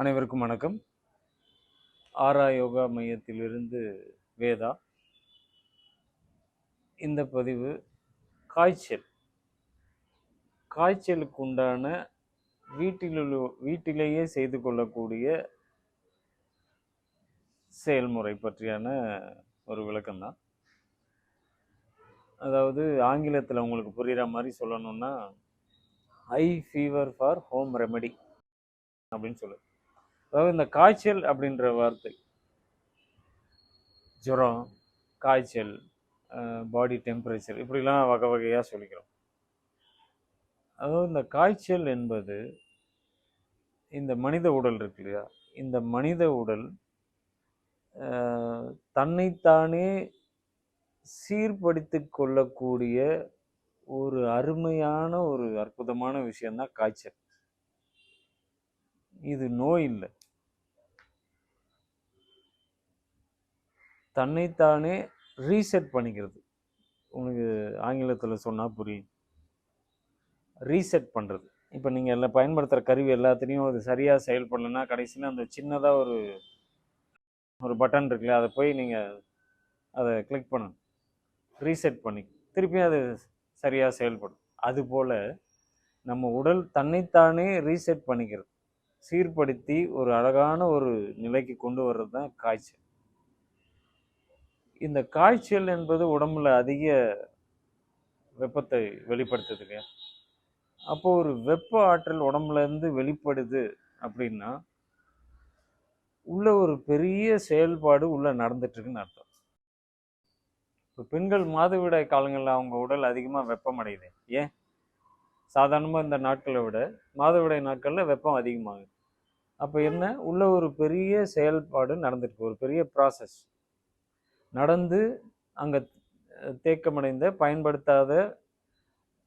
அனைவருக்கும் வணக்கம். ஆரா யோகா மையத்திலிருந்து வேதா. இந்த பதிவு காய்ச்சலுக்கு உண்டான வீட்டிலேயே செய்து கொள்ளக்கூடிய செயல்முறை பற்றியான ஒரு விளக்கம் தான். அதாவது ஆங்கிலத்தில் உங்களுக்கு புரிகிற மாதிரி சொல்லணும்னா, high fever for home remedy அப்படின்னு சொல்லுது. அதாவது இந்த காய்ச்சல் அப்படின்ற வார்த்தை, ஜுரம், காய்ச்சல், பாடி டெம்பரேச்சர், இப்படிலாம் வகை வகையாக சொல்லிக்கிறோம். அதாவது இந்த காய்ச்சல் என்பது இந்த மனித உடல் இருக்கு இல்லையா, இந்த மனித உடல் தன்னைத்தானே சீர்படுத்தி கொள்ளக்கூடிய ஒரு அருமையான ஒரு அற்புதமான விஷயம்தான் காய்ச்சல். இது நோய் இல்லை, தன்னைத்தானே ரீசெட் பண்ணிக்கிறது. உங்களுக்கு ஆங்கிலத்தில் சொன்னால் புரியும், ரீசெட் பண்ணுறது. இப்போ நீங்கள் எல்லாம் பயன்படுத்துகிற கருவி எல்லாத்துலேயும் அது சரியாக செயல்படலைன்னா கடைசியில் அந்த சின்னதாக ஒரு பட்டன் இருக்குல்ல, அதை போய் நீங்கள் அதை கிளிக் பண்ணணும், ரீசெட் பண்ணி திருப்பியும் அது சரியாக செயல்படும். அதுபோல் நம்ம உடல் தன்னைத்தானே ரீசெட் பண்ணிக்கிறது, சீர்படுத்தி ஒரு அழகான ஒரு நிலைக்கு கொண்டு வர்றது தான் காய்ச்சல். இந்த காய்ச்சல் என்பது உடம்புல அதிக வெப்பத்தை வெளிப்படுத்துது இல்லையா. அப்போ ஒரு வெப்ப ஆற்றல் உடம்புல இருந்து வெளிப்படுது அப்படின்னா உள்ள ஒரு பெரிய செயல்பாடு உள்ள நடந்துட்டு இருக்குன்னு அர்த்தம். இப்போ பெண்கள் மாதவிடாய் காலங்களில் அவங்க உடல் அதிகமாக வெப்பமடையுது. ஏன்? சாதாரணமாக இந்த நாட்களை விட மாதவிடாய் நாட்களில் வெப்பம் அதிகமாகுது. அப்போ என்ன, உள்ள ஒரு பெரிய செயல்பாடு நடந்துருக்கு, ஒரு பெரிய ப்ராசஸ் நடந்து அங்கே தேக்கமடைந்த பயன்படுத்தாத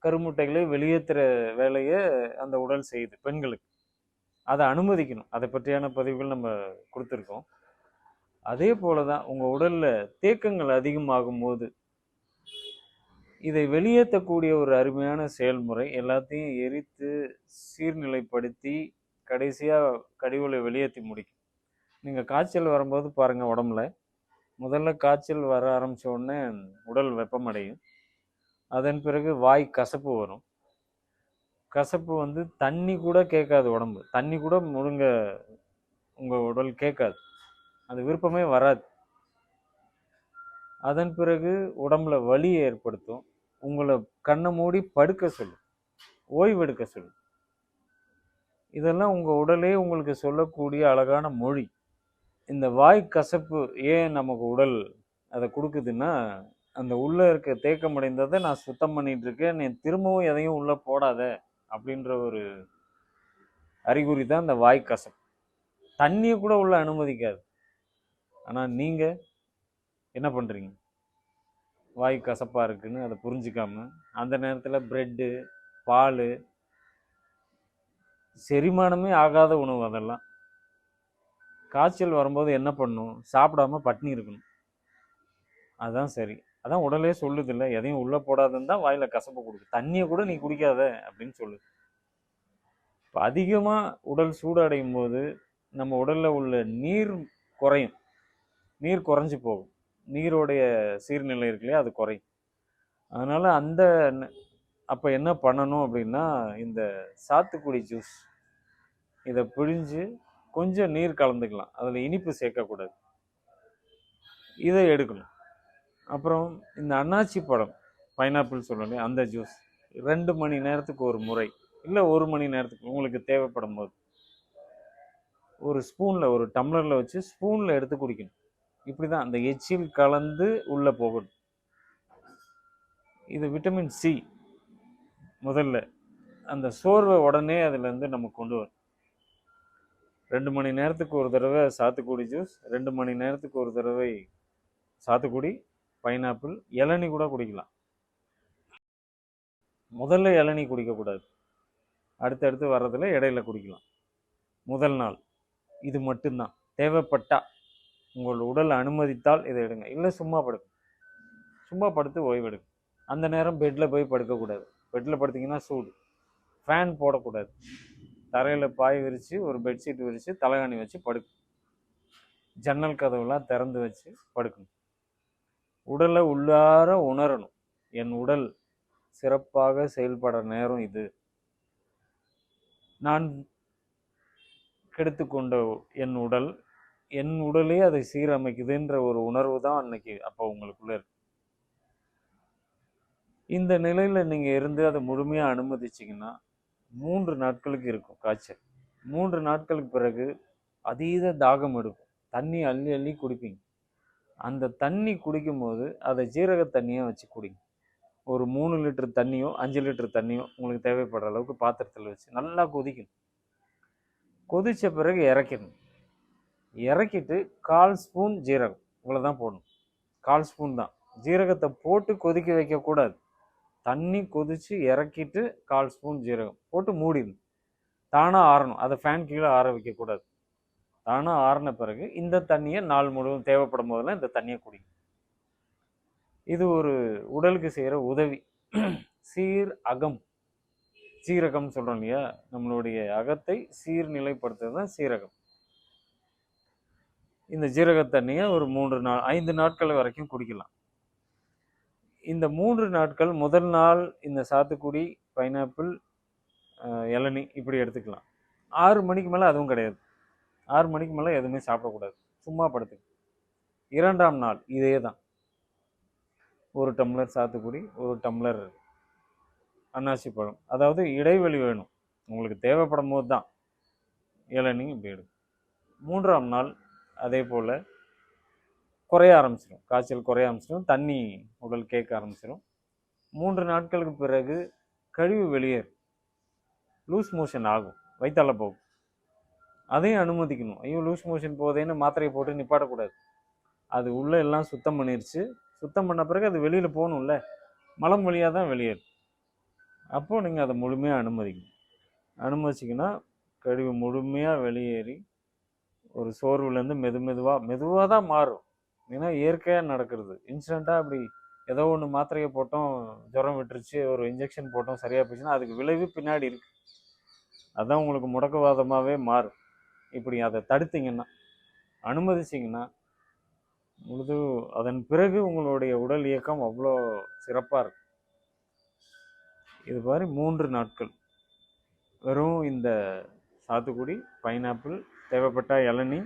கருமுட்டைகளை வெளியேற்றுற வேலையை அந்த உடல் செய்யுது பெண்களுக்கு. அதை அனுமதிக்கணும். அதை பற்றியான பதிவுகள் நம்ம கொடுத்துருக்கோம். அதே போல தான் உங்கள் உடலில் தேக்கங்கள் அதிகமாகும் போது இதை வெளியேற்றக்கூடிய ஒரு அருமையான செயல்முறை, எல்லாத்தையும் எரித்து சீர்நிலைப்படுத்தி கடைசியாக கழிவுகளை வெளியேற்றி முடிக்கும். நீங்கள் காய்ச்சல் வரும்போது பாருங்கள், உடம்புல முதல்ல காய்ச்சல் வர ஆரம்பித்த உடனே உடல் வெப்பமடையும். அதன் பிறகு வாய் கசப்பு வரும். கசப்பு வந்து தண்ணி கூட கேட்காது, உடம்பு தண்ணி கூட முழுங்க உங்கள் உடல் கேட்காது, அது விருப்பமே வராது. அதன் பிறகு உடம்புல வலி ஏற்படுத்தும், உங்களை கண்ணை மூடி படுக்க சொல்லும், ஓய்வெடுக்க சொல்லும். இதெல்லாம் உங்கள் உடலே உங்களுக்கு சொல்லக்கூடிய அழகான மொழி. இந்த வாய் கசப்பு ஏன் நமக்கு உடல் அதை கொடுக்குதுன்னா, அந்த உள்ளே இருக்க தேக்கமடைந்ததை நான் சுத்தம் பண்ணிட்டு இருக்கேன், நீ திரும்பவும் எதையும் உள்ளே போடாத அப்படின்ற ஒரு அறிகுறி தான் இந்த வாய் கசப்பு. தண்ணியை கூட உள்ள அனுமதிக்காது. ஆனால் நீங்கள் என்ன பண்ணுறீங்க, வாய் கசப்பாக இருக்குன்னு அதை புரிஞ்சிக்காம அந்த நேரத்தில் பிரெட்டு, பால், செரிமானமே ஆகாத உணவு, அதெல்லாம் காய்ச்சல் வரும்போது என்ன பண்ணும், சாப்பிடாம பட்னி இருக்கணும். அதுதான் சரி. அதான் உடலே சொல்லுது இல்லை, எதையும் உள்ளே போடாதுன்னு தான் வாயில் கசப்பு கொடுக்குது. தண்ணியை கூட நீ குடிக்காத அப்படின்னு சொல்லுது. இப்போ அதிகமாக உடல் சூடடையும் போது நம்ம உடலில் உள்ள நீர் குறையும், நீர் குறைஞ்சி போகும், நீரோடைய சீர்நிலை இருக்கு இல்லையா, அது குறையும். அதனால் அப்போ என்ன பண்ணணும் அப்படின்னா, இந்த சாத்துக்குடி ஜூஸ் இதை பிழிஞ்சு கொஞ்சம் நீர் கலந்துக்கலாம், அதில் இனிப்பு சேர்க்கக்கூடாது, இதை எடுக்கணும். அப்புறம் இந்த அன்னாச்சி பழம், பைனாப்பிள் சொல்லணும், அந்த ஜூஸ் 2 மணி நேரத்துக்கு ஒரு முறை, இல்லை 1 மணி நேரத்துக்கு உங்களுக்கு தேவைப்படும் போது ஒரு ஸ்பூனில், ஒரு டம்ளரில் வச்சு ஸ்பூனில் எடுத்து குடிக்கணும். இப்படி தான் அந்த எச்சில் கலந்து உள்ளே போகணும். இது விட்டமின் சி. முதல்ல அந்த சோர்வை உடனே அதுலேருந்து நம்ம கொண்டு வரும். 2 மணி நேரத்துக்கு ஒரு தடவை சாத்துக்குடி ஜூஸ், 2 மணி நேரத்துக்கு ஒரு தடவை சாத்துக்குடி, பைனாப்பிள், இளநீ கூட குடிக்கலாம். முதல்ல இளநீ குடிக்கக்கூடாது, அடுத்தடுத்து வர்றதுல இடையில குடிக்கலாம். முதல் நாள் இது மட்டும்தான். தேவைப்பட்டா உங்கள் உடல் அனுமதித்தால் இதை எடுங்க, இல்லை சும்மா படுங்க, சும்மா படுத்து ஓய்வெடுங்க. அந்த நேரம் பெட்டில் போய் படுக்கக்கூடாது. பெட்டில் படுத்திங்கன்னா சூடு, ஃபேன் போடக்கூடாது, தரையில் பாய் விரித்து ஒரு பெட்ஷீட் விரித்து தலைகாணி வச்சு படுக்கணும். ஜன்னல் கதவுலாம் திறந்து வச்சு படுக்கணும். உடலை உள்ளார உணரணும். என் உடல் சிறப்பாக செயல்படுற நேரம் இது. நான் கெடுத்துக்கொண்ட என் உடலே அதை சீரமைக்குதுன்ற ஒரு உணர்வு தான் அன்னைக்கு அப்போ உங்களுக்குள்ள இருக்கு. இந்த நிலையில நீங்க இருந்து அதை முழுமையா அனுமதிச்சிங்கன்னா 3 நாட்களுக்கு இருக்கும் காய்ச்சல். 3 நாட்களுக்கு பிறகு அதீத தாகம் எடுக்கும். தண்ணி அள்ளி அள்ளி குடிப்பீங்க. அந்த தண்ணி குடிக்கும் போது அதை ஜீரக தண்ணியாக வச்சு குடிங்க. ஒரு 3 லிட்டர் தண்ணியோ 5 லிட்டர் தண்ணியோ உங்களுக்கு தேவைப்படுற அளவுக்கு பாத்திரத்தில் வச்சு நல்லா கொதிக்கணும். கொதித்த பிறகு இறக்கிடணும். இறக்கிட்டு 1/4 ஸ்பூன் ஜீரகம் இவ்வளோதான் போடணும். 1/4 ஸ்பூன் தான். ஜீரகத்தை போட்டு கொதிக்க வைக்கக்கூடாது. தண்ணி கொதித்து இறக்கிட்டு 1/4 ஸ்பூன் ஜீரகம் போட்டு மூடிடணும். தானாக ஆறணும். அதை ஃபேன் கீழே ஆற வைக்கக்கூடாது. தானாக ஆறின பிறகு இந்த தண்ணியை நாள் முழுவதும் தேவைப்படும் போதெல்லாம் இந்த தண்ணியை குடிங்க. இது ஒரு உடலுக்கு செய்கிற உதவி. அகம் சீரகம் சொல்கிறோம் இல்லையா, நம்மளுடைய அகத்தை சீர்நிலைப்படுத்துறது தான் சீரகம். இந்த ஜீரக தண்ணியை ஒரு 5 நாட்கள் வரைக்கும் குடிக்கலாம். இந்த 3 நாட்கள், முதல் நாள் இந்த சாத்துக்குடி, பைனாப்பிள், இளநீ இப்படி எடுத்துக்கலாம். 6 மணிக்கு மேலே அதுவும் கிடையாது. 6 மணிக்கு மேலே எதுவுமே சாப்பிடக்கூடாது. சும்மா படுத்துக்கு. 2ஆம் நாள் இதே தான். 1 டம்ளர் சாத்துக்குடி, 1 டம்ளர் அன்னாசி பழம். அதாவது இடைவெளி வேணும். உங்களுக்கு தேவைப்படும் போது தான் இளநீ இப்படி எடுக்கும். 3ஆம் நாள் அதே போல் குறைய ஆரம்பிச்சிடும். காய்ச்சல் குறைய ஆரம்பிச்சிடும். தண்ணி உடல் கேட்க ஆரம்பிச்சிடும். 3 நாட்களுக்கு பிறகு கழிவு வெளியேறும். லூஸ் மோஷன் ஆகும். வயிற்றால போகும். அதையும் அனுமதிக்கணும். ஐயோ லூஸ் மோஷன் போதேன்னு மாத்திரையை போட்டு நிப்பாட்டக்கூடாது. அது உள்ளே எல்லாம் சுத்தம் பண்ணிருச்சு. சுத்தம் பண்ண பிறகு அது வெளியில் போகணும்ல. மலம் வழியாக தான் வெளியேறும். அப்போது நீங்கள் அதை முழுமையாக அனுமதிக்கணும். அனுமதிச்சிங்கன்னா கழிவு முழுமையாக வெளியேறி ஒரு சோர்வுலேருந்து மெதுவாக தான் மாறும். ஏன்னா இயற்கையாக நடக்கிறது. இன்ஸ்டண்ட்டாக அப்படி ஏதோ ஒன்று மாத்திரையை போட்டோம், ஜுரம் விட்டுருச்சு, ஒரு இன்ஜெக்ஷன் போட்டோம், சரியாக போச்சுன்னா அதுக்கு விளைவு பின்னாடி இருக்குது. அதுதான் உங்களுக்கு முடக்குவாதமாகவே மாறும். இப்படி அதை தடுத்தீங்கன்னா, அனுமதிச்சிங்கன்னா அதன் பிறகு உங்களுடைய உடல் இயக்கம் அவ்வளோ சிறப்பாக இருக்கும். இது மாதிரி 3 நாட்கள் வெறும் இந்த சாத்துக்குடி, பைனாப்பிள், தேவைப்பட்ட இளநீ.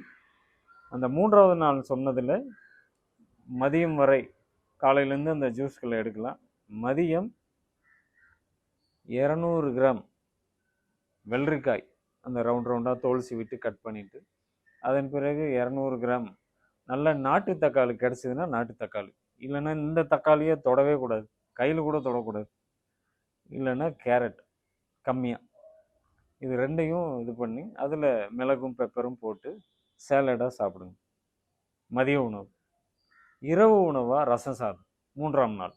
அந்த 3ஆவது நாள் சொன்னதில் மதியம் வரை காலையிலேருந்து அந்த ஜூஸ்களை எடுக்கலாம். மதியம் 200 கிராம் வெள்ளரிக்காய் அந்த ரவுண்டாக தோல் சீவிட்டு கட் பண்ணிவிட்டு, அதன் பிறகு 200 கிராம் நல்ல நாட்டு தக்காளி கிடச்சிதுன்னா நாட்டு தக்காளி, இல்லைன்னா இந்த தக்காளியை தொடவே கூடாது, கையில் கூட தொடக்கூடாது. இல்லைன்னா கேரட் கம்மியாக. இது ரெண்டையும் இது பண்ணி அதில் மிளகும் பெப்பரும் போட்டு சேலடாக சாப்பிடுங்க. மதிய உணவு. இரவு உணவாக ரசம் சாதம். 3ஆம் நாள்.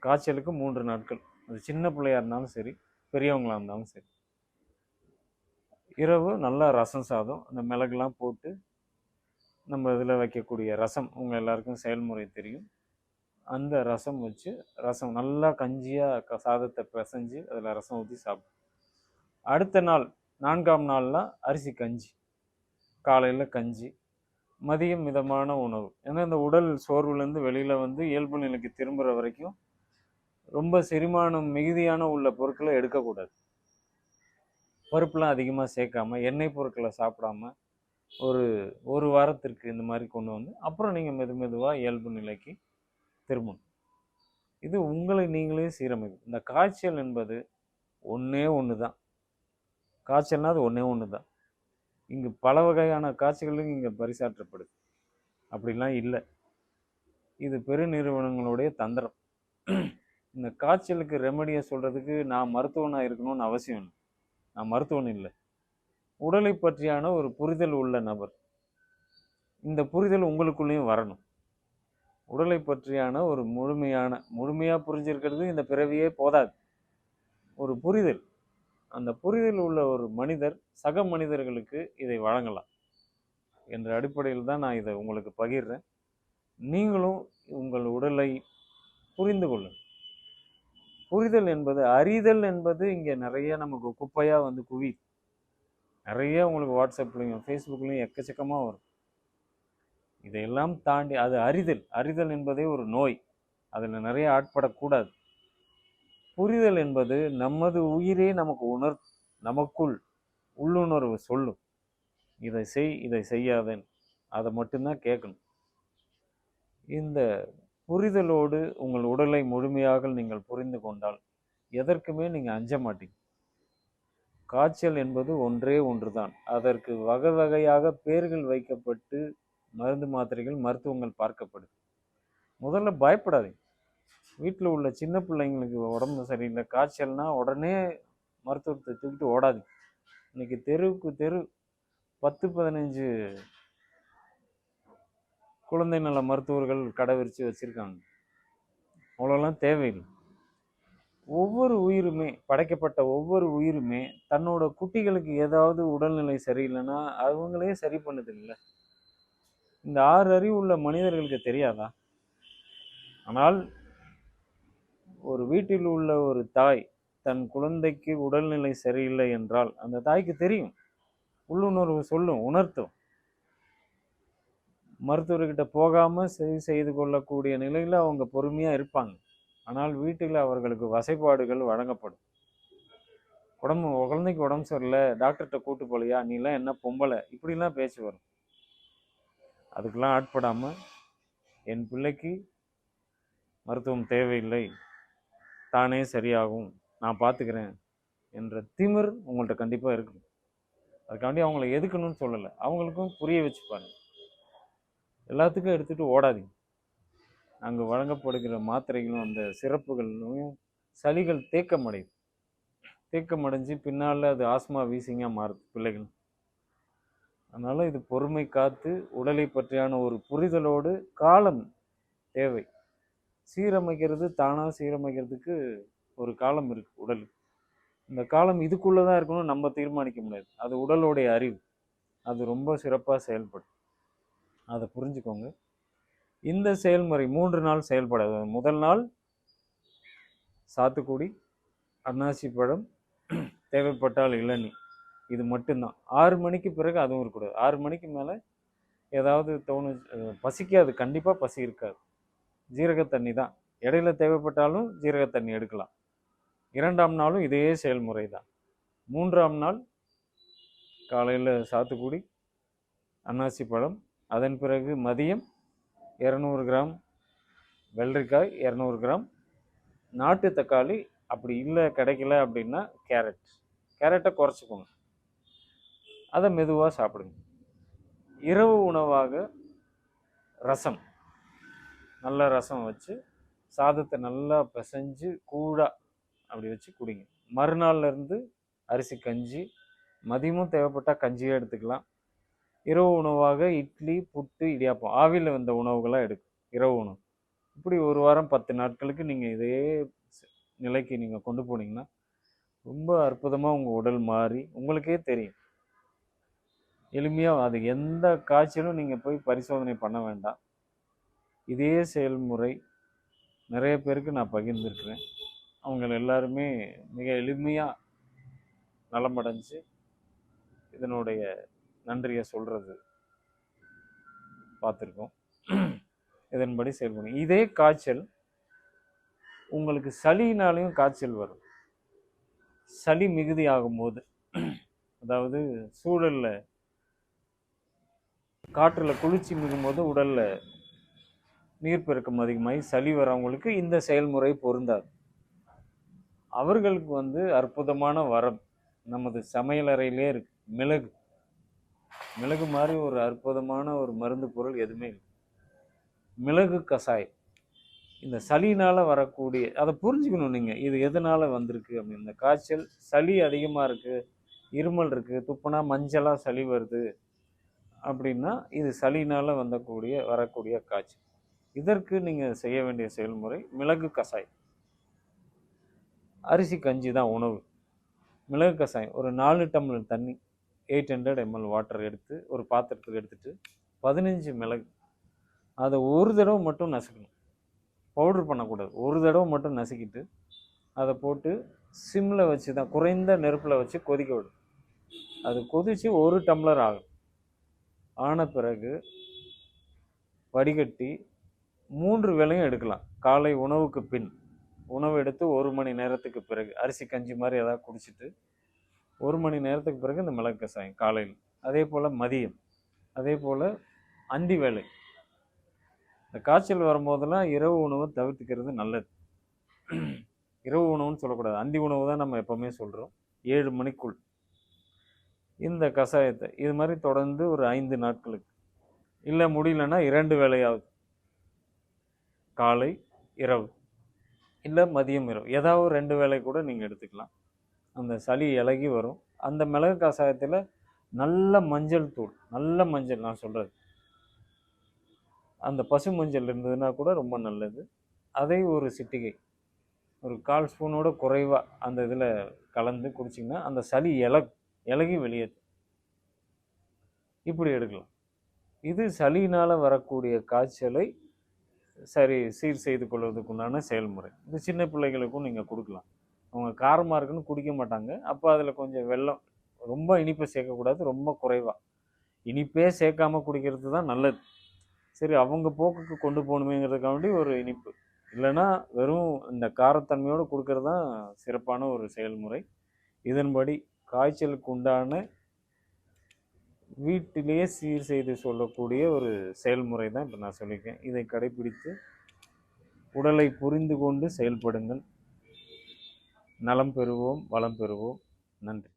காய்ச்சலுக்கு 3 நாட்கள். அது சின்ன பிள்ளையாக இருந்தாலும் சரி, பெரியவங்களாக இருந்தாலும் சரி. இரவு நல்லா ரசம் சாதம், அந்த மிளகுலாம் போட்டு நம்ம இதில் வைக்கக்கூடிய ரசம், உங்கள் எல்லாருக்கும் செயல்முறை தெரியும். அந்த ரசம் வச்சு, ரசம் நல்லா கஞ்சியாக சாதத்தை பிசைஞ்சு அதில் ரசம் ஊற்றி சாப்பிடும். அடுத்த நாள் 4ஆம் நாள்லாம் அரிசி கஞ்சி. காலையில் கஞ்சி, மதியம் மிதமான உணவு. ஏன்னா இந்த உடல் சோர்வுலேருந்து வெளியில் வந்து இயல்பு நிலைக்கு திரும்புகிற வரைக்கும் ரொம்ப செரிமானம் மிகுதியான உள்ள பொருட்களை எடுக்கக்கூடாது. பருப்புலாம் அதிகமாக சேர்க்காமல், எண்ணெய் பொருட்களை சாப்பிடாம ஒரு வாரத்திற்கு இந்த மாதிரி கொண்டு வந்து அப்புறம் நீங்கள் மெதுவாக இயல்பு நிலைக்கு திரும்பணும். இது உங்களை நீங்களே சீரமைக்கும். இந்த காய்ச்சல் என்பது ஒன்றே ஒன்று தான். காய்ச்சல்னா அது ஒன்றே ஒன்று தான். இங்கு பல வகையான காய்ச்சல்களும் இங்கே பரிசாற்றப்படுது. அப்படிலாம் இல்லை. இது பெருநிறுவனங்களுடைய தந்திரம். இந்த காய்ச்சலுக்கு ரெமடியை சொல்கிறதுக்கு நான் மருத்துவனாக இருக்கணும்னு அவசியம் இல்லை. நான் மருத்துவன் இல்லை. உடலை பற்றியான ஒரு புரிதல் உள்ள நபர். இந்த புரிதல் உங்களுக்குள்ளேயும் வரணும். உடலை பற்றியான ஒரு முழுமையாக புரிஞ்சிருக்கிறது இந்த பிறவியே போதாது. ஒரு புரிதல். அந்த புரிதல் உள்ள ஒரு மனிதர் சக மனிதர்களுக்கு இதை வழங்கலாம் என்ற அடிப்படையில் தான் நான் இதை உங்களுக்கு பகிர்றேன். நீங்களும் உங்கள் உடலை புரிந்து கொள்ளுங்கள். புரிதல் என்பது, அறிதல் என்பது இங்கே நிறைய நமக்கு குப்பையாக வந்து குவி. நிறைய உங்களுக்கு வாட்ஸ்அப்லையும் ஃபேஸ்புக்லையும் எக்கச்சக்கமாக வரும். இதையெல்லாம் தாண்டி அது அறிதல். அறிதல் என்பதே ஒரு நோய். அதில் நிறைய ஆட்படக்கூடாது. புரிதல் என்பது நமது உயிரே நமக்கு நமக்குள் உள்ளுணர்வு சொல்லும், இதை செய், இதை செய்யாதேன்னு. அதை மட்டும்தான் கேட்கணும். இந்த புரிதலோடு உங்கள் உடலை முழுமையாக நீங்கள் புரிந்து கொண்டால் எதற்குமே நீங்கள் அஞ்ச மாட்டீங்க. காய்ச்சல் என்பது ஒன்றே ஒன்றுதான். அதற்கு வகை வகையாக பேர்கள் வைக்கப்பட்டு மருந்து மாத்திரைகள் மருத்துவங்கள் பார்க்கப்படுது. முதல்ல பயப்படாதீங்க. வீட்டில் உள்ள சின்ன பிள்ளைங்களுக்கு உடம்பு சரியில்லை, காய்ச்சல்னா உடனே மருத்துவத்தை தூக்கிட்டு ஓடாதீங்க. இன்னைக்கு தெருவுக்கு தெரு 10-15 குழந்தை நல மருத்துவர்கள் கடை விரித்து வச்சுருக்காங்க. அவ்வளோலாம் தேவையில்லை. ஒவ்வொரு உயிருமே, படைக்கப்பட்ட ஒவ்வொரு உயிருமே தன்னோட குட்டிகளுக்கு ஏதாவது உடல்நிலை சரியில்லைன்னா அவங்களே சரி பண்ணுது இல்லை. இந்த 6 அறிவு உள்ள மனிதர்களுக்கு தெரியாதா? ஆனால் ஒரு வீட்டில் உள்ள ஒரு தாய் தன் குழந்தைக்கு உடல்நிலை சரியில்லை என்றால் அந்த தாய்க்கு தெரியும், உள்ளுணர்வு சொல்லும், உணர்த்தும். மருத்துவர்கிட்ட போகாமல் சரி செய்து கொள்ளக்கூடிய நிலையில் அவங்க பொறுமையாக இருப்பாங்க. ஆனால் வீட்டில் அவர்களுக்கு வசைப்பாடுகள் வழங்கப்படும். குழந்தைக்கு உடம்பு சரியில்லை, டாக்டர்கிட்ட கூட்டு போலையா, நீலாம் என்ன பொம்பளை, இப்படிலாம் பேச்சு வரும். அதுக்கெல்லாம் ஆட்படாமல் என் பிள்ளைக்கு மருத்துவம் தேவையில்லை, தானே சரியாகும், நான் பார்த்துக்கிறேன் என்ற திமிர் உங்கள்கிட்ட கண்டிப்பாக இருக்கணும். அதுக்காண்டி அவங்கள எதுக்கணும்னு சொல்லலை, அவங்களுக்கும் புரிய வச்சுப்பாங்க. எல்லாத்துக்கும் எடுத்துகிட்டு ஓடாதீங்க. அங்கே வழங்கப்படுகிற மாத்திரைகளும் அந்த சிறப்புகளும் சளிகள் தேக்கமடைஞ்சு பின்னால் அது ஆஸ்மா வீசிங்காக மாறுது பிள்ளைகள். அதனால் இது பொறுமை காத்து உடலை பற்றியான ஒரு புரிதலோடு காலம் தேவை. சீரமைக்கிறது, தானாக சீரமைக்கிறதுக்கு ஒரு காலம் இருக்குது உடலுக்கு. இந்த காலம் இதுக்குள்ளே தான் இருக்கணும் நம்ம தீர்மானிக்க முடியாது. அது உடலோடைய அறிவு, அது ரொம்ப சிறப்பாக செயல்படும். அதை புரிஞ்சுக்கோங்க. இந்த செயல்முறை 3 நாள் செயல்படாது. முதல் நாள் சாத்துக்குடி, அன்னாசி பழம், தேவைப்பட்டால் இளநீ, இது மட்டும்தான். 6 மணிக்கு பிறகு அதுவும் இருக்கக்கூடாது. 6 மணிக்கு மேலே ஏதாவது பசிக்காது, கண்டிப்பாக பசி இருக்காது. ஜீரக தண்ணி தான். இடையில தேவைப்பட்டாலும் ஜீரக தண்ணி எடுக்கலாம். 2ஆம் நாளும் இதே செயல்முறை தான். 3ஆம் நாள் காலையில் சாத்துக்குடி, அன்னாசி பழம், அதன் பிறகு மதியம் 200 கிராம் வெள்ளரிக்காய், 200 கிராம் நாட்டு தக்காளி, அப்படி இல்லை கிடைக்கல அப்படின்னா கேரட்டை குறைச்சிக்கோங்க, அதை மெதுவாக சாப்பிடுங்க. இரவு உணவாக ரசம், நல்ல ரசம் வச்சு சாதத்தை நல்லா பிசைஞ்சு கூழாக அப்படி வச்சு குடிங்க. மறுநாள்லேருந்து அரிசி கஞ்சி, மதியமும் தேவைப்பட்டால் கஞ்சியாக எடுத்துக்கலாம். இரவு உணவாக இட்லி, புட்டு, இடியாப்பம், ஆவியில் வந்த உணவுகளாக எடுக்கும் இரவு உணவு. இப்படி ஒரு வாரம் 10 நாட்களுக்கு நீங்கள் இதே நிலைக்கு நீங்கள் கொண்டு போனீங்கன்னா ரொம்ப அற்புதமாக உங்கள் உடல் மாறி உங்களுக்கே தெரியும். எளிமையாக, அது எந்த காய்ச்சலும் நீங்கள் போய் பரிசோதனை பண்ண வேண்டாம். இதே செயல்முறை நிறைய பேருக்கு நான் பகிர்ந்துருக்கிறேன். அவங்க எல்லாருமே மிக எளிமையாக நலமடைஞ்சு இதனுடைய நன்றியை சொல்கிறது பார்த்துருக்கோம். இதன்படி செயல்படும். இதே காய்ச்சல் உங்களுக்கு சளினாலையும் காய்ச்சல் வரும். சளி மிகுதி ஆகும்போது, அதாவது சூழலில் காற்றில் குளிர்ச்சி மிகும்போது உடலில் நீர்ப்பெருக்கம் அதிகமாகி சளி வரவங்களுக்கு இந்த செயல்முறை பொருந்தாது. அவர்களுக்கு அற்புதமான வரம் நமது சமையலறையிலே இருக்கு. மிளகு மாதிரி ஒரு அற்புதமான ஒரு மருந்து பொருள் எதுவுமே இல்லை. மிளகு கசாயம். இந்த சளினால் வரக்கூடிய, அதை புரிஞ்சுக்கணும் நீங்கள், இது எதனால் வந்திருக்கு அப்படின்னு. இந்த காய்ச்சல், சளி அதிகமாக இருக்குது, இருமல் இருக்குது, துப்புனா மஞ்சளாக சளி வருது அப்படின்னா இது சளினால் வரக்கூடிய காய்ச்சல். இதற்கு நீங்கள் செய்ய வேண்டிய செயல்முறை மிளகு கசாயம். அரிசி கஞ்சி தான் உணவு. மிளகு கசாயம் ஒரு 4 டம்ளர் தண்ணி, 800 ml வாட்டர் எடுத்து ஒரு பாத்திரத்துக்கு எடுத்துகிட்டு 15 மிளகு, அதை ஒரு தடவை மட்டும் நசுக்கணும், பவுட்ரு பண்ணக்கூடாது. ஒரு தடவை மட்டும் நசுக்கிட்டு அதை போட்டு சிம்மில் வச்சு தான், குறைந்த நெருப்பில் வச்சு கொதிக்க விடும். அது கொதித்து 1 டம்ளர் ஆகும். ஆன பிறகு வடிகட்டி 3 வேளையும் எடுக்கலாம். காலை உணவுக்கு பின் உணவு எடுத்து 1 மணி நேரத்துக்கு பிறகு அரிசி கஞ்சி மாதிரி ஏதாவது குடிச்சிட்டு 1 மணி நேரத்துக்கு பிறகு இந்த மிளகு கஷாயம் காலையில். அதே போல் மதியம், அதே போல் அந்தி வேலை. இந்த காய்ச்சல் வரும்போதெல்லாம் இரவு உணவை தவிர்த்துக்கிறது நல்லது. இரவு உணவுன்னு சொல்லக்கூடாது, அந்தி உணவு தான் நம்ம எப்போவுமே சொல்கிறோம். 7 மணிக்குள் இந்த கஷாயத்தை இது மாதிரி தொடர்ந்து ஒரு 5 நாட்களுக்கு, இல்லை முடியலன்னா 2 வேளையாவது, காலை இரவு இல்லை மதியம் இரவு, ஏதாவது 2 வேளை கூட நீங்கள் எடுத்துக்கலாம். அந்த சளி இலகி வரும். அந்த மிளகு கஷாயத்தில் நல்ல மஞ்சள் தூள், நல்ல மஞ்சள் நான் சொல்கிறது, அந்த பசு மஞ்சள் இருந்ததுன்னா கூட ரொம்ப நல்லது. அதை ஒரு சிட்டிகை, ஒரு 1/4 ஸ்பூனோட குறைவாக அந்த இதில் கலந்து குடிச்சிங்கன்னா அந்த சளி இலகி வெளியேற்றும். இப்படி எடுக்கலாம். இது சளியினால் வரக்கூடிய காய்ச்சலை சீர் செய்து கொள்வதற்குண்டான செயல்முறை. இது சின்ன பிள்ளைகளுக்கும் நீங்கள் கொடுக்கலாம். அவங்க காரமாக இருக்குன்னு குடிக்க மாட்டாங்க. அப்போ அதில் கொஞ்சம் வெல்லம், ரொம்ப இனிப்பை சேர்க்கக்கூடாது, ரொம்ப குறைவாக, இனிப்பே சேர்க்காமல் குடிக்கிறது தான் நல்லது. சரி, அவங்க போக்குக்கு கொண்டு போகணுமேங்கிறதுக்காண்டி ஒரு இனிப்பு, இல்லைன்னா வெறும் இந்த காரத்தன்மையோடு கொடுக்கறது தான் சிறப்பான ஒரு செயல்முறை. இதன்படி காய்ச்சலுக்கு உண்டான வீட்டிலேயே சீர் செய்து சொல்லக்கூடிய ஒரு செயல்முறை தான் இப்போ நான் சொல்லியிருக்கேன். இதை கடைபிடித்து உடலை புரிந்து கொண்டு செயல்படுங்கள். நலம் பெறுவோம், வளம் பெறுவோம். நன்றி.